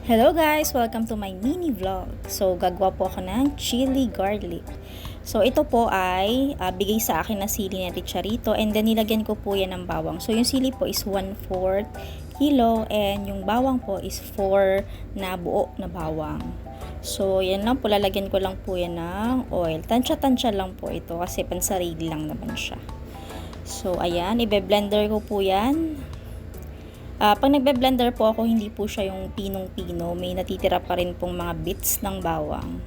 Hello guys! Welcome to my mini vlog. So, gagawa po ako ng chili garlic. So, ito po ay bigay sa akin na sili na Richarito and then nilagyan ko po yan ng bawang. So, yung sili po is 1/4 kilo and yung bawang po is 4 na buo na bawang. So, yan lang po. Lalagyan ko lang po yan ng oil. Tansya-tansya lang po ito kasi pansarili lang naman siya. So, ayan. Ibe-blender ko po yan. Pag nagbe-blender po ako, hindi po siya yung pinong-pino. May natitira pa rin pong mga bits ng bawang.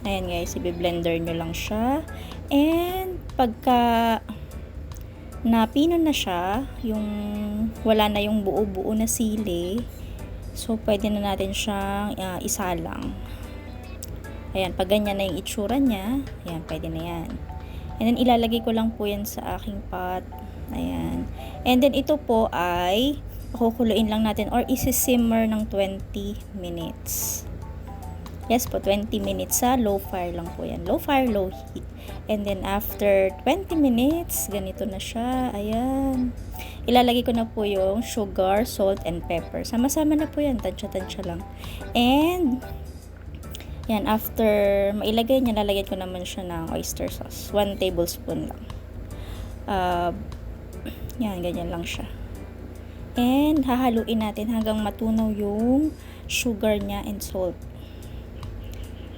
Ayan guys, ibe-blender nyo lang siya. And pagka napino na siya, yung wala na yung buo-buo na sili, so pwede na natin siyang isalang. Ayan, pag ganyan na yung itsura niya, ayan, pwede na yan. And then ilalagay ko lang po yan sa aking pot. Ayan. And then ito po ay kukuluin lang natin or isi-simmer ng 20 minutes. Yes po, 20 minutes sa low fire lang po yan. Low fire, low heat. And then after 20 minutes, ganito na siya. Ayan. Ilalagay ko na po yung sugar, salt, and pepper. Sama-sama na po yan. Tansya-tansya lang. And yan, after mailagay niya, lalagyan ko naman siya ng oyster sauce. 1 tablespoon lang. Yan, ganyan lang siya. And hahaluin natin hanggang matunaw yung sugar niya and salt.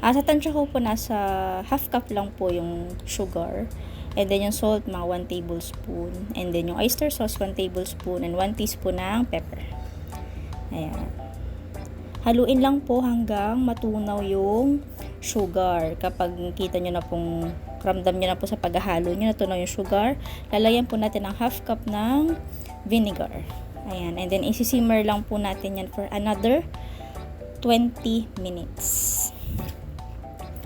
Sa tansya ko po nasa half cup lang po yung sugar. And then yung salt, mga 1 tablespoon. And then yung oyster sauce, 1 tablespoon. And 1 teaspoon ng pepper. Ayan. Haluin lang po hanggang matunaw yung sugar. Kapag kita nyo na pong, ramdam nyo na po sa paghahalo nyo, natunaw yung sugar, lalagyan po natin ng half cup ng vinegar. Ayan. And then, isi-simmer lang po natin yan for another 20 minutes.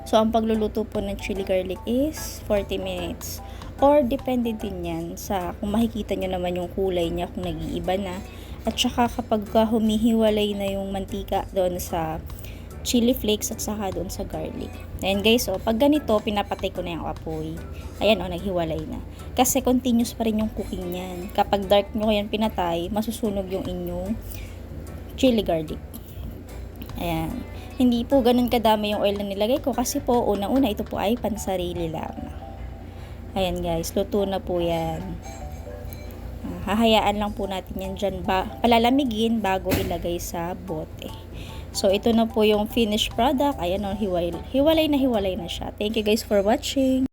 So, ang pagluluto po ng chili garlic is 40 minutes. Or, depende din yan sa kung makikita nyo naman yung kulay niya, kung nag-iiba na. At saka kapag humihiwalay na yung mantika doon sa chili flakes at saka doon sa garlic. Ayan guys, so pag ganito, pinapatay ko na yung apoy. Ayan o, naghiwalay na. Kasi continuous pa rin yung cooking niyan. Kapag dark nyo yan pinatay, masusunog yung inyong chili garlic. Ayan. Hindi po ganun kadami yung oil na nilagay ko kasi po, una-una, ito po ay pansarili lang. Ayan guys, luto na po yan. Hahayaan lang po natin yan dyan, palalamigin bago ilagay sa bote. So, ito na po yung finished product. Ayan o, hiwalay na siya. Thank you guys for watching.